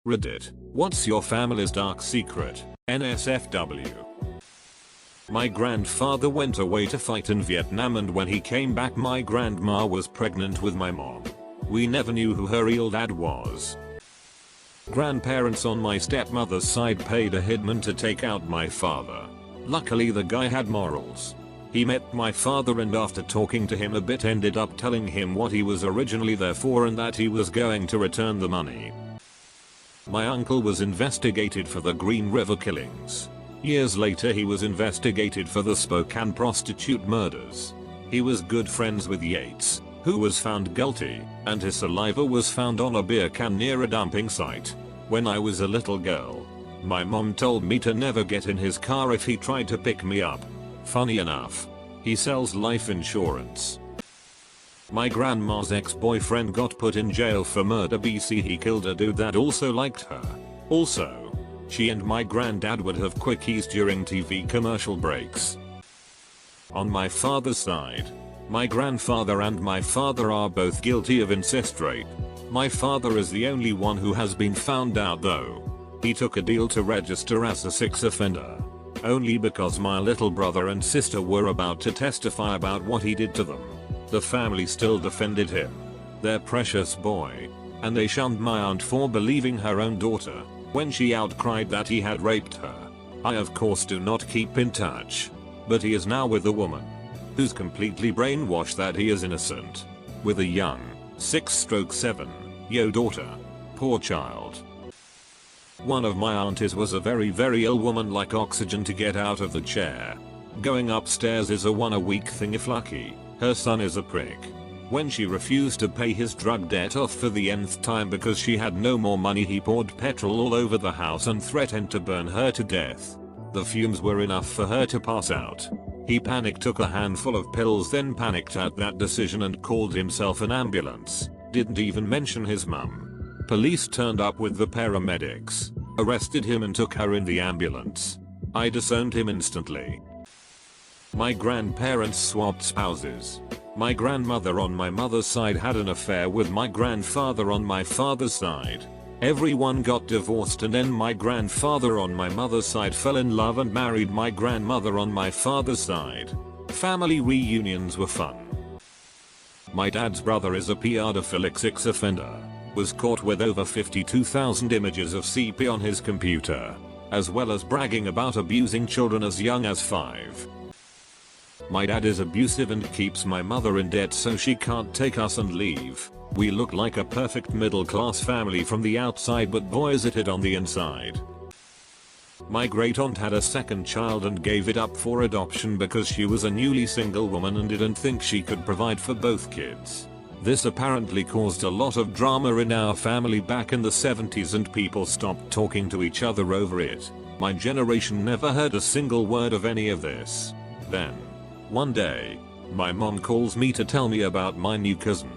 Reddit, what's your family's dark secret? NSFW. My grandfather went away to fight in Vietnam, and when he came back my grandma was pregnant with my mom. We never knew who her real dad was. Grandparents on my stepmother's side paid a hitman to take out my father. Luckily the guy had morals. He met my father and after talking to him a bit ended up telling him what he was originally there for and that he was going to return the money. My uncle was investigated for the Green River killings. Years later he was investigated for the Spokane prostitute murders. He was good friends with Yates, who was found guilty, and his saliva was found on a beer can near a dumping site. When I was a little girl, my mom told me to never get in his car if he tried to pick me up. Funny enough, he sells life insurance. My grandma's ex-boyfriend got put in jail for murder BC. He killed a dude that also liked her. Also, she and my granddad would have quickies during TV commercial breaks. On my father's side, my grandfather and my father are both guilty of incest rape. My father is the only one who has been found out though. He took a deal to register as a sex offender. Only because my little brother and sister were about to testify about what he did to them. The family still defended him, their precious boy, and they shunned my aunt for believing her own daughter when she outcried that he had raped her. I of course do not keep in touch, but he is now with a woman who's completely brainwashed that he is innocent, with a young 6/7-year daughter. Poor child. One of my aunties was a very ill woman, like oxygen to get out of the chair. Going upstairs is a one-a-week thing if lucky. Her son is a prick. When she refused to pay his drug debt off for the nth time because she had no more money, he poured petrol all over the house and threatened to burn her to death. The fumes were enough for her to pass out. He panicked, took a handful of pills, then panicked at that decision and called himself an ambulance. Didn't even mention his mum. Police turned up with the paramedics, arrested him and took her in the ambulance. I disowned him instantly. My grandparents swapped spouses. My grandmother on my mother's side had an affair with my grandfather on my father's side. Everyone got divorced and then my grandfather on my mother's side fell in love and married my grandmother on my father's side. Family reunions were fun. My dad's brother is a pedophilic sex offender. Was caught with over 52,000 images of CP on his computer, as well as bragging about abusing children as young as 5. My dad is abusive and keeps my mother in debt so she can't take us and leave. We look like a perfect middle-class family from the outside, but boy is it on the inside. My great aunt had a second child and gave it up for adoption because she was a newly single woman and didn't think she could provide for both kids. This apparently caused a lot of drama in our family back in the 70s and people stopped talking to each other over it. My generation never heard a single word of any of this. Then, one day, my mom calls me to tell me about my new cousin.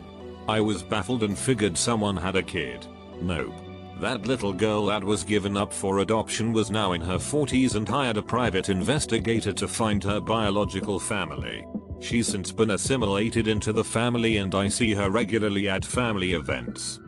I was baffled and figured someone had a kid. Nope. That little girl that was given up for adoption was now in her 40s and hired a private investigator to find her biological family. She's since been assimilated into the family and I see her regularly at family events.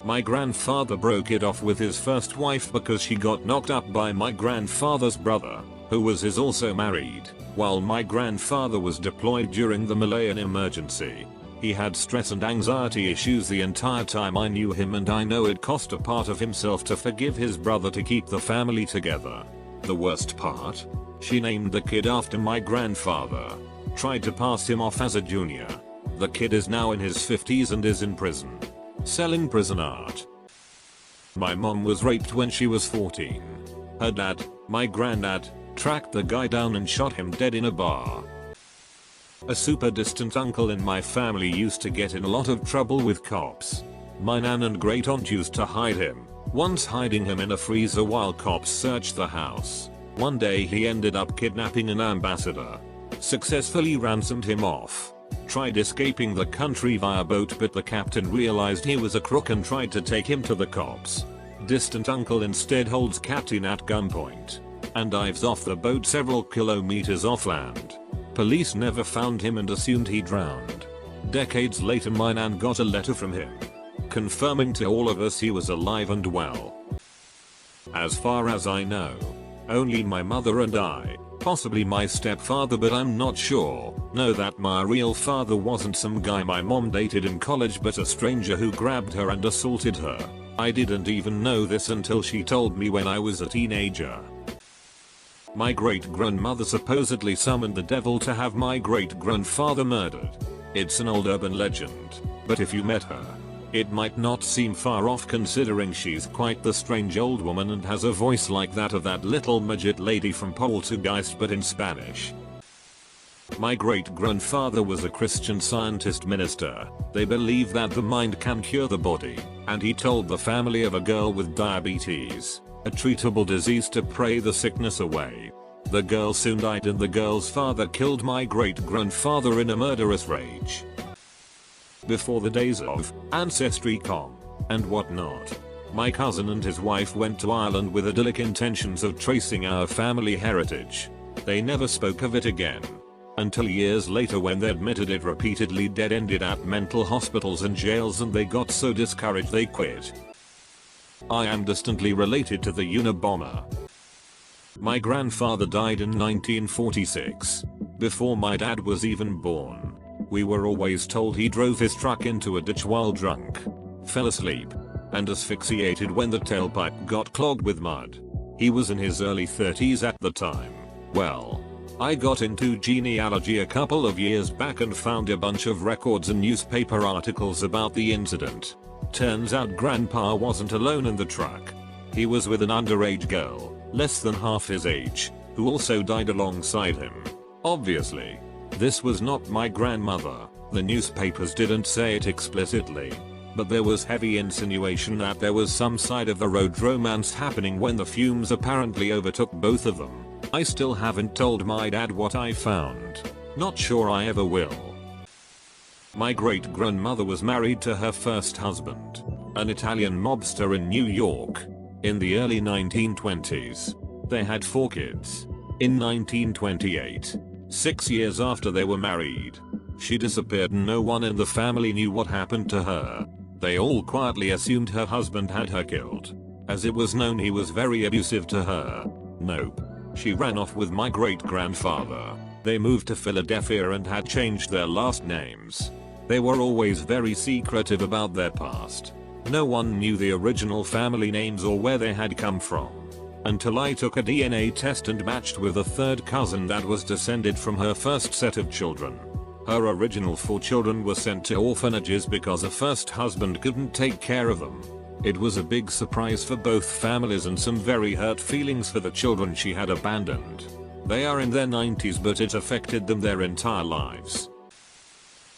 My grandfather broke it off with his first wife because she got knocked up by my grandfather's brother, who was his also married, while my grandfather was deployed during the Malayan emergency. He had stress and anxiety issues the entire time I knew him, and I know it cost a part of himself to forgive his brother to keep the family together. The worst part? She named the kid after my grandfather. Tried to pass him off as a junior. The kid is now in his 50s and is in prison. Selling prison art. My mom was raped when she was 14. Her dad, my granddad, tracked the guy down and shot him dead in a bar. A super distant uncle in my family used to get in a lot of trouble with cops. My nan and great aunt used to hide him, once hiding him in a freezer while cops searched the house. One day he ended up kidnapping an ambassador. Successfully ransomed him off. Tried escaping the country via boat, but the captain realized he was a crook and tried to take him to the cops. Distant uncle instead holds captain at gunpoint and dives off the boat several kilometers off land. Police never found him and assumed he drowned. Decades later my nan got a letter from him. confirming to all of us he was alive and well. As far as I know, only my mother and I, possibly my stepfather but I'm not sure, know that my real father wasn't some guy my mom dated in college but a stranger who grabbed her and assaulted her. I didn't even know this until she told me when I was a teenager. My great-grandmother supposedly summoned the devil to have my great-grandfather murdered. It's an old urban legend, but if you met her, it might not seem far off considering she's quite the strange old woman and has a voice like that of that little midget lady from Poltergeist but in Spanish. My great-grandfather was a Christian Scientist minister. They believe that the mind can cure the body, and he told the family of a girl with diabetes, a treatable disease, to pray the sickness away. The girl soon died and the girl's father killed my great-grandfather in a murderous rage. Before the days of Ancestry.com and whatnot, my cousin and his wife went to Ireland with idyllic intentions of tracing our family heritage. They never spoke of it again. Until years later when they admitted it repeatedly dead-ended at mental hospitals and jails and they got so discouraged they quit. I am distantly related to the Unabomber. My grandfather died in 1946, before my dad was even born. We were always told he drove his truck into a ditch while drunk, fell asleep, and asphyxiated when the tailpipe got clogged with mud. He was in his early 30s at the time. Well, I got into genealogy a couple of years back and found a bunch of records and newspaper articles about the incident. Turns out Grandpa wasn't alone in the truck. He was with an underage girl, less than half his age, who also died alongside him. Obviously, this was not my grandmother. The newspapers didn't say it explicitly, but there was heavy insinuation that there was some side of the road romance happening when the fumes apparently overtook both of them. I still haven't told my dad what I found. Not sure I ever will. My great-grandmother was married to her first husband, an Italian mobster in New York, in the early 1920s. They had 4 kids. In 1928, 6 years after they were married, she disappeared and no one in the family knew what happened to her. They all quietly assumed her husband had her killed, as it was known he was very abusive to her. Nope. She ran off with my great-grandfather. They moved to Philadelphia and had changed their last names. They were always very secretive about their past. No one knew the original family names or where they had come from. Until I took a DNA test and matched with a third cousin that was descended from her first set of children. Her original 4 children were sent to orphanages because a first husband couldn't take care of them. It was a big surprise for both families and some very hurt feelings for the children she had abandoned. They are in their 90s but it affected them their entire lives.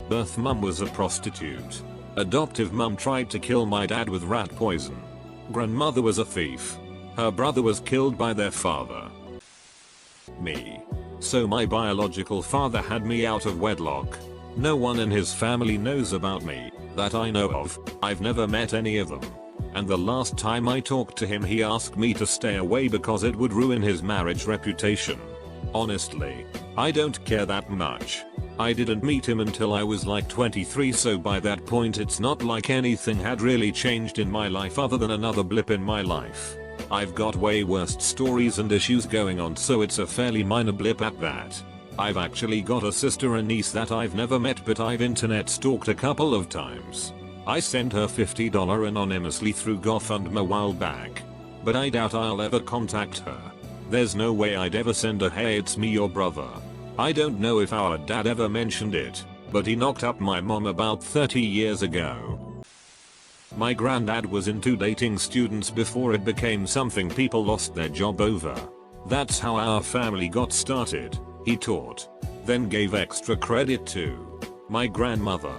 Birth mum was a prostitute. Adoptive mum tried to kill my dad with rat poison. Grandmother was a thief. Her brother was killed by their father. Me. So my biological father had me out of wedlock. No one in his family knows about me, that I know of. I've never met any of them. And the last time I talked to him he asked me to stay away because it would ruin his marriage reputation. Honestly, I don't care that much. I didn't meet him until I was like 23, so by that point it's not like anything had really changed in my life other than another blip in my life. I've got way worse stories and issues going on, so it's a fairly minor blip at that. I've actually got a sister and niece that I've never met but I've internet stalked a couple of times. I sent her $50 anonymously through GoFundMe a while back, but I doubt I'll ever contact her. There's no way I'd ever send her "Hey, it's me, your brother." I don't know if our dad ever mentioned it, but he knocked up my mom about 30 years ago. My granddad was into dating students before it became something people lost their job over. That's how our family got started. He taught, then gave extra credit to my grandmother.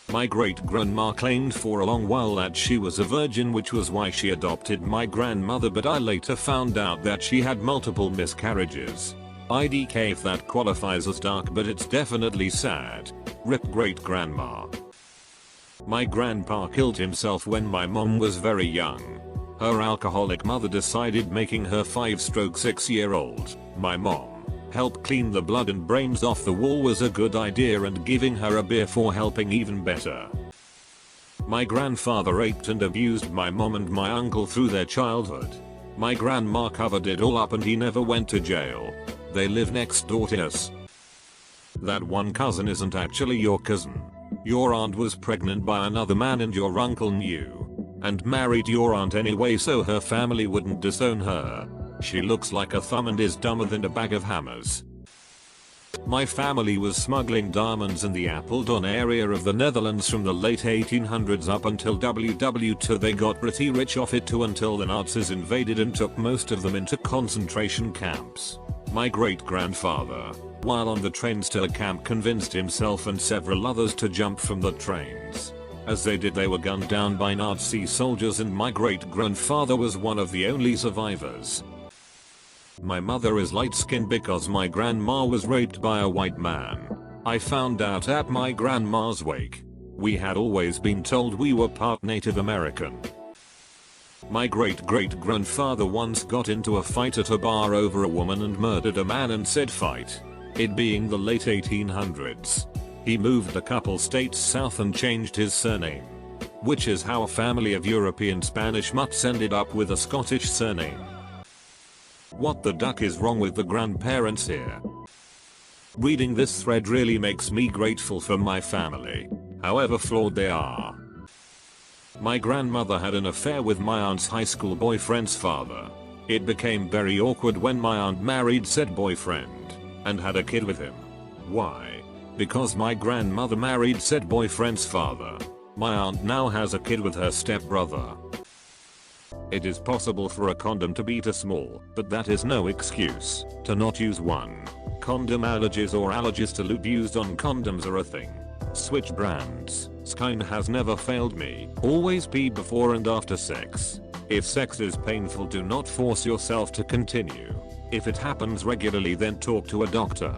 My great-grandma claimed for a long while that she was a virgin, which was why she adopted my grandmother, but I later found out that she had multiple miscarriages. IDK if that qualifies as dark, but it's definitely sad. RIP great-grandma. My grandpa killed himself when my mom was very young. Her alcoholic mother decided making her 6-year-old, my mom, help clean the blood and brains off the wall was a good idea, and giving her a beer for helping even better. My grandfather raped and abused my mom and my uncle through their childhood. My grandma covered it all up and he never went to jail. They live next door to us. That one cousin isn't actually your cousin. Your aunt was pregnant by another man and your uncle knew. And married your aunt anyway so her family wouldn't disown her. She looks like a thumb and is dumber than a bag of hammers. My family was smuggling diamonds in the Apeldoorn area of the Netherlands from the late 1800s up until WW2. They got pretty rich off it too until the Nazis invaded and took most of them into concentration camps. My great grandfather, while on the trains to a camp, convinced himself and several others to jump from the trains. As they did, they were gunned down by Nazi soldiers and my great grandfather was one of the only survivors. My mother is light-skinned because my grandma was raped by a white man. I found out at my grandma's wake. We had always been told we were part Native American. My great-great-grandfather once got into a fight at a bar over a woman and murdered a man and said fight. It being the late 1800s. He moved a couple states south and changed his surname. Which is how a family of European Spanish mutts ended up with a Scottish surname. What the duck is wrong with the grandparents here? Reading this thread really makes me grateful for my family, however flawed they are. My grandmother had an affair with my aunt's high school boyfriend's father. It became very awkward when my aunt married said boyfriend and had a kid with him. Why? Because my grandmother married said boyfriend's father. My aunt now has a kid with her stepbrother. It is possible for a condom to be too small, but that is no excuse to not use one. Condom allergies or allergies to lube used on condoms are a thing. Switch brands. Skyn has never failed me. Always pee before and after sex. If sex is painful, do not force yourself to continue. If it happens regularly, then talk to a doctor.